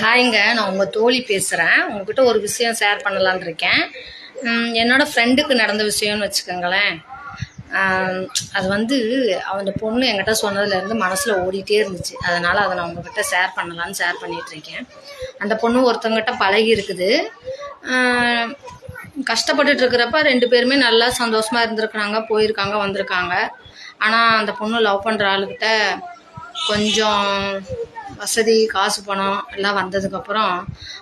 ஹாய்ங்க, நான் உங்கள் தோழி பேசுகிறேன். உங்ககிட்ட ஒரு விஷயம் ஷேர் பண்ணலான்னு இருக்கேன். என்னோடய ஃப்ரெண்டுக்கு நடந்த விஷயம்னு வச்சுக்கோங்களேன். அது வந்து அந்த பொண்ணு என்கிட்ட சொன்னதுலேருந்து மனசில் ஓடிட்டே இருந்துச்சு. அதனால் அதை நான் உங்ககிட்ட ஷேர் பண்ணலான்னு ஷேர் பண்ணிகிட்ருக்கேன். அந்த பொண்ணு ஒருத்தவங்கிட்ட பழகி இருக்குது. கஷ்டப்பட்டுட்டு இருக்கிறப்ப 2 பேருமே நல்லா சந்தோஷமாக இருந்திருக்கிறாங்க, போயிருக்காங்க, வந்திருக்காங்க. ஆனால் அந்த பொண்ணு லவ் பண்ணுற ஆளுக்கிட்ட கொஞ்சம் வசதி, காசு, பணம் எல்லாம் வந்ததுக்கப்புறம்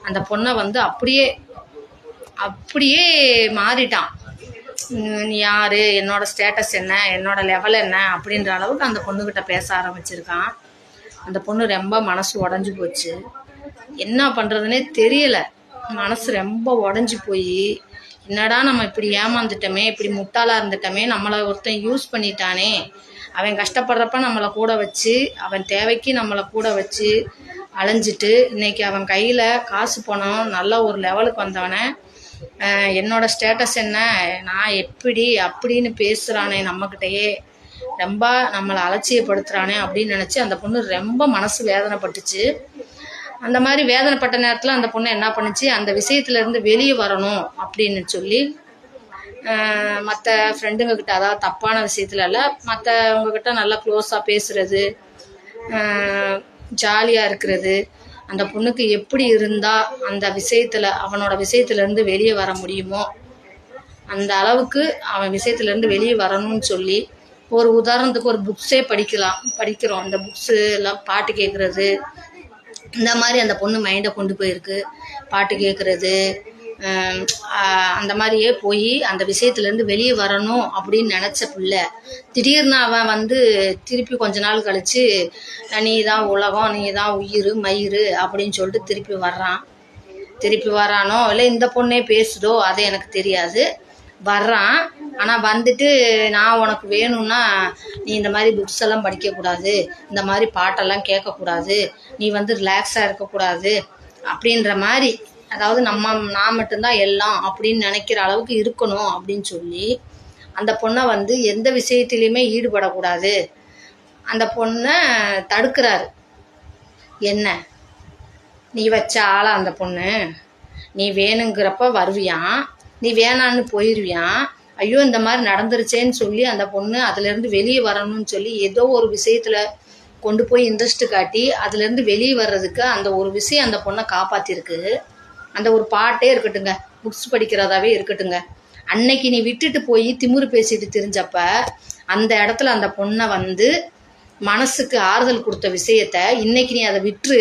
அந்த பொண்ணை வந்து அப்படியே மாறிட்டான். நீ யார், என்னோடய ஸ்டேட்டஸ் என்ன, என்னோடய லெவல் என்ன அப்படின்ற அளவுக்கு அந்த பொண்ணுக்கிட்ட பேச ஆரம்பிச்சிருக்கான். அந்த பொண்ணு ரொம்ப மனசு உடஞ்சி போச்சு. என்ன பண்ணுறதுனே தெரியலை. மனசு ரொம்ப உடஞ்சி போய், என்னடா நம்ம இப்படி ஏமாந்துட்டோமே, இப்படி முட்டாளாக இருந்துட்டோமே, நம்மளை ஒருத்தன் யூஸ் பண்ணிட்டானே, அவன் கஷ்டப்படுறப்ப நம்மளை கூட வச்சு, அவன் தேவைக்கு நம்மளை கூட வச்சு அலைஞ்சிட்டு, இன்றைக்கி அவன் கையில் காசு பணம் நல்ல ஒரு லெவலுக்கு வந்தவனை என்னோடய ஸ்டேட்டஸ் என்ன, நான் எப்படி அப்படின்னு பேசுகிறானே, நம்மக்கிட்டையே ரொம்ப நம்மளை அலட்சியப்படுத்துகிறானே அப்படின்னு நினச்சி அந்த பொண்ணு ரொம்ப மனசு வேதனைப்பட்டுச்சு. அந்த மாதிரி வேதனைப்பட்ட நேரத்தில் அந்த பொண்ணு என்ன பண்ணுச்சு, அந்த விஷயத்துலேருந்து வெளியே வரணும் அப்படின்னு சொல்லி மற்ற ஃப்ரெண்டுங்கக்கிட்ட, அதாவது தப்பான விஷயத்துல இல்லை, மற்றவங்கக்கிட்ட நல்லா க்ளோஸாக பேசுகிறது, ஜாலியாக இருக்கிறது, அந்த பொண்ணுக்கு எப்படி இருந்தால் அந்த விஷயத்தில் அவனோட விஷயத்துலேருந்து வெளியே வர முடியுமோ அந்த அளவுக்கு அவன் விஷயத்துலேருந்து வெளியே வரணும்னு சொல்லி, ஒரு உதாரணத்துக்கு ஒரு புக்ஸே படிக்கிறோம். அந்த புக்ஸு எல்லாம் பாட்டு கேட்குறது, இந்த மாதிரி அந்த பொண்ணு மைண்டை கொண்டு போயிருக்கு. பாட்டு கேட்குறது, அந்த மாதிரியே போய் அந்த விஷயத்துலேருந்து வெளியே வரணும் அப்படின்னு நினச்ச பிள்ளை, திடீர்னு அவன் வந்து திருப்பி கொஞ்ச நாள் கழித்து நீ தான் உலகம், நீ தான் உயிர் மயிர் அப்படின்னு சொல்லிட்டு திருப்பி வரானோ இல்லை இந்த பொண்ணே பேசுதோ அது எனக்கு தெரியாது, வர்றான். ஆனால் வந்துட்டு, நான் உனக்கு வேணும்னா நீ இந்த மாதிரி புக்ஸ் எல்லாம் படிக்கக்கூடாது, இந்த மாதிரி பாட்டெல்லாம் கேட்கக்கூடாது, நீ வந்து ரிலாக்ஸாக இருக்கக்கூடாது அப்படின்ற மாதிரி, அதாவது நான் மட்டும்தான் எல்லாம் அப்படின்னு நினைக்கிற அளவுக்கு இருக்கணும் அப்படின்னு சொல்லி அந்த பொண்ணை வந்து எந்த விஷயத்துலையுமே ஈடுபடக்கூடாது அந்த பொண்ணை தடுக்கிறாரு. என்ன, நீ வச்ச ஆளா அந்த பொண்ணு, நீ வேணுங்கிறப்ப வருவியான், நீ வேணான்னு போயிடுவியான், ஐயோ இந்த மாதிரி நடந்துருச்சேன்னு சொல்லி அந்த பொண்ணு அதுலேருந்து வெளியே வரணும்னு சொல்லி ஏதோ ஒரு விஷயத்தில் கொண்டு போய் இன்ட்ரெஸ்ட்டு காட்டி அதுலேருந்து வெளியே வர்றதுக்கு அந்த ஒரு விஷயம் அந்த பொண்ணை காப்பாற்றிருக்கு. அந்த ஒரு பாட்டே இருக்கட்டுங்க, புக்ஸ் படிக்கிறதாவே இருக்கட்டுங்க, அன்னைக்கு நீ விட்டுட்டு போய் திமிரு பேசிட்டு திரிஞ்சப்ப அந்த இடத்துல அந்த பொண்ணை வந்து மனசுக்கு ஆறுதல் கொடுத்த விஷயத்த இன்னைக்கு நீ அதை விட்டுரு,